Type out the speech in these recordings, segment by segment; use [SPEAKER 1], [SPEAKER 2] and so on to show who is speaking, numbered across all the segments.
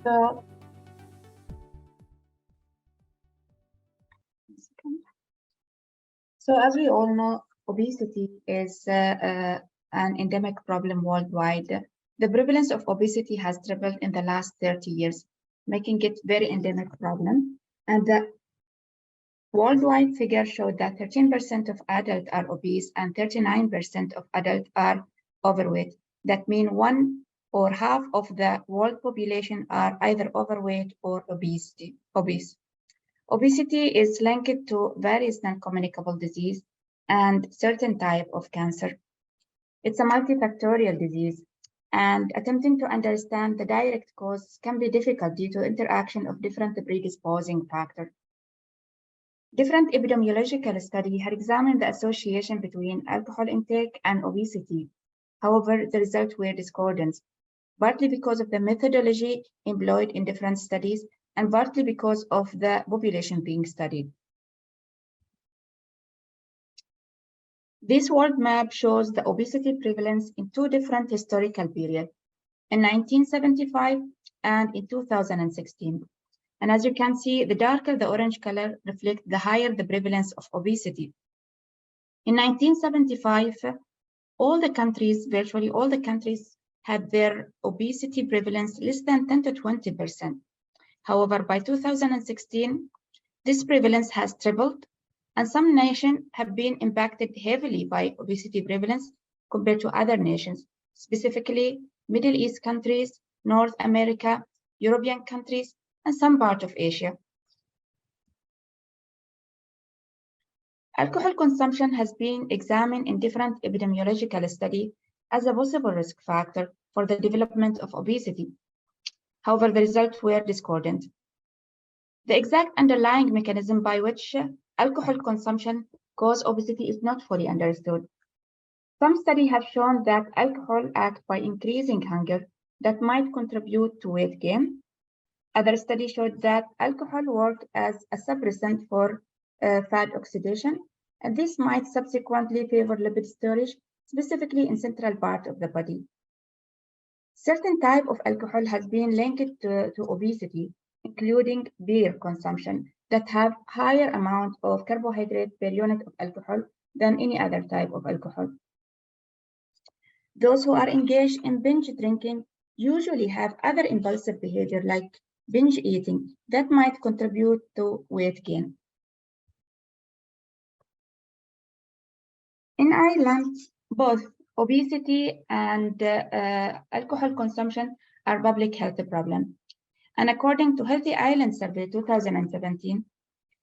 [SPEAKER 1] So, as we all know, obesity is an endemic problem worldwide. The prevalence of obesity has tripled in the last 30 years, making it very endemic problem. And the worldwide figure showed that 13% of adults are obese and 39% of adults are overweight. That means one or half of the world population are either overweight or obese. Obesity is linked to various non-communicable disease and certain type of cancer. It's a multifactorial disease, and attempting to understand the direct cause can be difficult due to interaction of different predisposing factors. Different epidemiological studies had examined the association between alcohol intake and obesity. However, the results were discordant, partly because of the methodology employed in different studies and partly because of the population being studied. This world map shows the obesity prevalence in two different historical periods, in 1975 and in 2016. And as you can see, the darker the orange color reflects the higher the prevalence of obesity. In 1975, virtually all the countries had their obesity prevalence less than 10 to 20%. However, by 2016, this prevalence has tripled, and some nations have been impacted heavily by obesity prevalence compared to other nations, specifically Middle East countries, North America, European countries, and some part of Asia. Alcohol consumption has been examined in different epidemiological studies as a possible risk factor for the development of obesity. However, the results were discordant. The exact underlying mechanism by which alcohol consumption causes obesity is not fully understood. Some studies have shown that alcohol acts by increasing hunger that might contribute to weight gain. Other studies showed that alcohol works as a suppressant for fat oxidation, and this might subsequently favor lipid storage, specifically in central part of the body. Certain type of alcohol has been linked to obesity, including beer consumption, that have higher amount of carbohydrate per unit of alcohol than any other type of alcohol. Those who are engaged in binge drinking usually have other impulsive behavior like binge eating that might contribute to weight gain. In Ireland, both obesity and alcohol consumption are public health problem. And according to Healthy Ireland Survey 2017,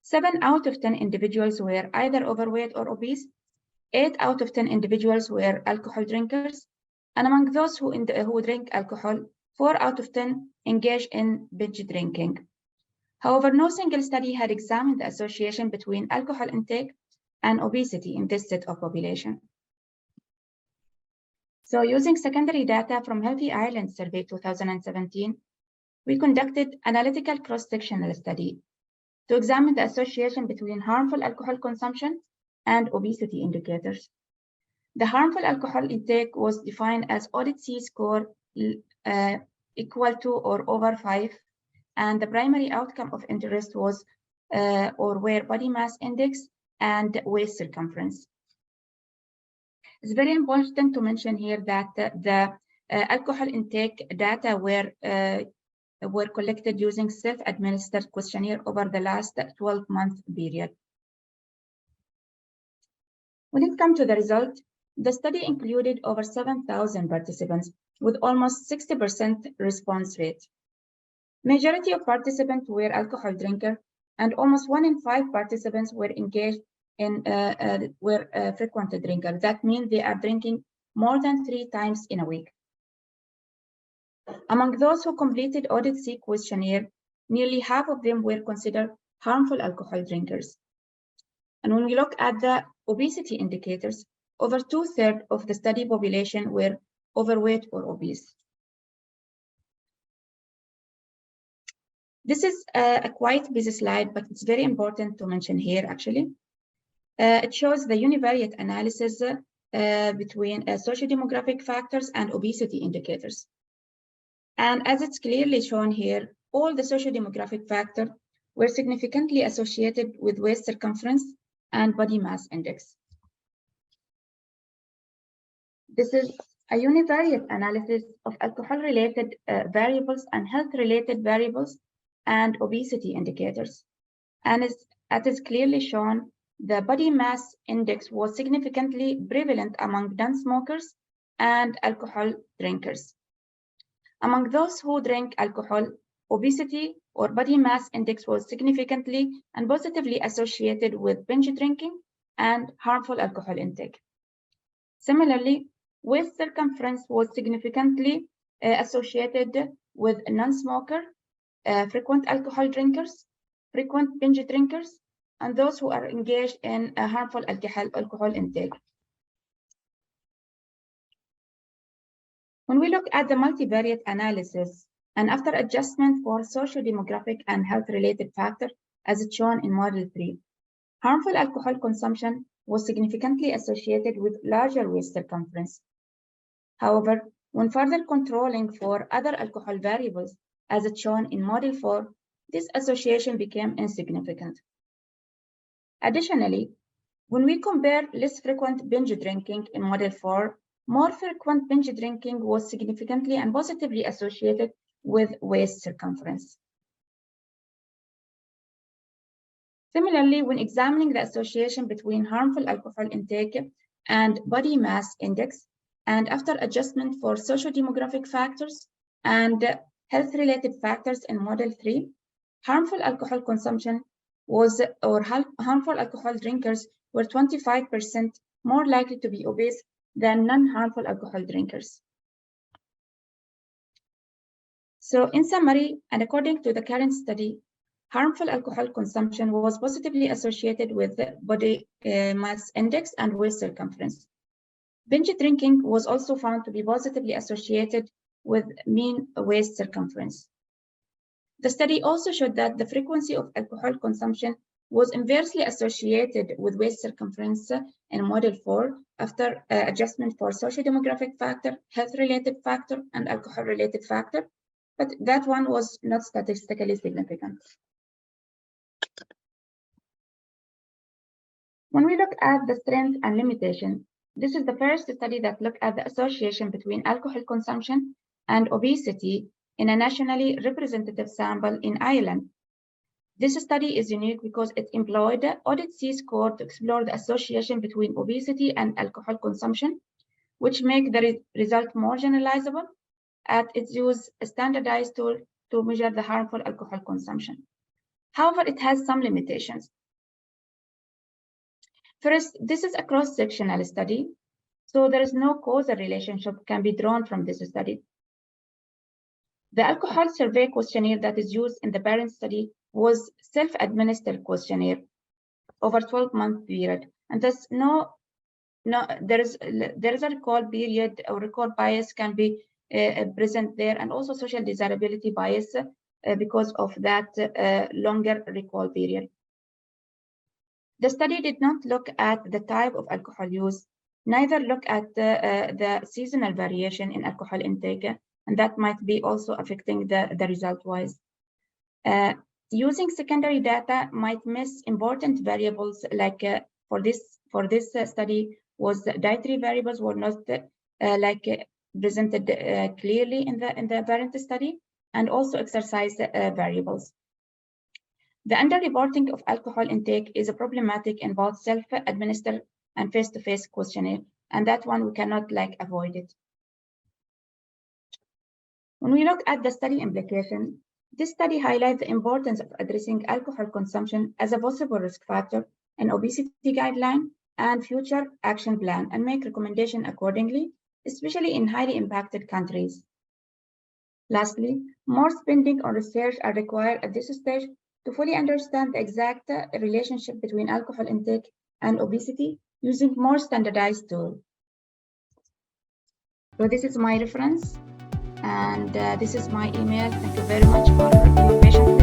[SPEAKER 1] 7 out of 10 individuals were either overweight or obese, 8 out of 10 individuals were alcohol drinkers, and among those who drink alcohol, 4 out of 10 engage in binge drinking. However, no single study had examined the association between alcohol intake and obesity in this set of population. So using secondary data from Healthy Ireland Survey 2017, we conducted analytical cross-sectional study to examine the association between harmful alcohol consumption and obesity indicators. The harmful alcohol intake was defined as ODC score equal to or over 5, and the primary outcome of interest was were body mass index and waist circumference. It's very important to mention here that the alcohol intake data were collected using self-administered questionnaire over the last 12-month period. When it comes to the result, the study included over 7,000 participants with almost 60% response rate. Majority of participants were alcohol drinkers, and almost 1 in 5 participants were engaged in frequent drinkers. That means they are drinking more than 3 times in a week. Among those who completed ODC questionnaire, nearly half of them were considered harmful alcohol drinkers. And when we look at the obesity indicators, over 2/3 of the study population were overweight or obese. This is a quite busy slide, but it's very important to mention here, actually. It shows the univariate analysis between socio-demographic factors and obesity indicators. And as it's clearly shown here, all the socio-demographic factors were significantly associated with waist circumference and body mass index. This is a univariate analysis of alcohol-related variables and health-related variables and obesity indicators. And as is clearly shown, the body mass index was significantly prevalent among non-smokers and alcohol drinkers. Among those who drink alcohol, obesity or body mass index was significantly and positively associated with binge drinking and harmful alcohol intake. Similarly, waist circumference was significantly associated with non-smoker, frequent alcohol drinkers, frequent binge drinkers, and those who are engaged in harmful alcohol intake. When we look at the multivariate analysis, and after adjustment for socio-demographic and health-related factors, as it's shown in Model 3, harmful alcohol consumption was significantly associated with larger waist circumference. However, when further controlling for other alcohol variables, as it's shown in Model 4, this association became insignificant. Additionally, when we compare less frequent binge drinking in Model 4, more frequent binge drinking was significantly and positively associated with waist circumference. Similarly, when examining the association between harmful alcohol intake and body mass index, and after adjustment for socio-demographic factors and health-related factors in Model 3, harmful alcohol consumption harmful alcohol drinkers were 25% more likely to be obese than non-harmful alcohol drinkers. So in summary, and according to the current study, harmful alcohol consumption was positively associated with body mass index and waist circumference. Binge drinking was also found to be positively associated with mean waist circumference. The study also showed that the frequency of alcohol consumption was inversely associated with waist circumference in Model 4 after adjustment for socio-demographic factor, health-related factor, and alcohol-related factor, but that one was not statistically significant. When we look at the strengths and limitation, this is the first study that looked at the association between alcohol consumption and obesity in a nationally representative sample in Ireland. This study is unique because it employed the ODIT-C score to explore the association between obesity and alcohol consumption, which make the result more generalizable, as it uses a standardized tool to measure the harmful alcohol consumption. However, it has some limitations. First, this is a cross-sectional study, so there is no causal relationship can be drawn from this study. The alcohol survey questionnaire that is used in the parent study was self-administered questionnaire over 12-month period, and thus there is a recall period or recall bias can be present there, and also social desirability bias because of that longer recall period. The study did not look at the type of alcohol use, neither look at the seasonal variation in alcohol intake, and that might be also affecting the result-wise. Using secondary data might miss important variables, like for this study was dietary variables were not presented clearly in the parent study, and also exercise variables. The underreporting of alcohol intake is problematic in both self-administered and face-to-face questionnaire, and that one we cannot avoid it. When we look at the study implication, this study highlights the importance of addressing alcohol consumption as a possible risk factor in obesity guideline and future action plan, and make recommendation accordingly, especially in highly impacted countries. Lastly, more spending on research are required at this stage to fully understand the exact relationship between alcohol intake and obesity using more standardized tools. So this is my reference, and this is my email. Thank you very much for your patience.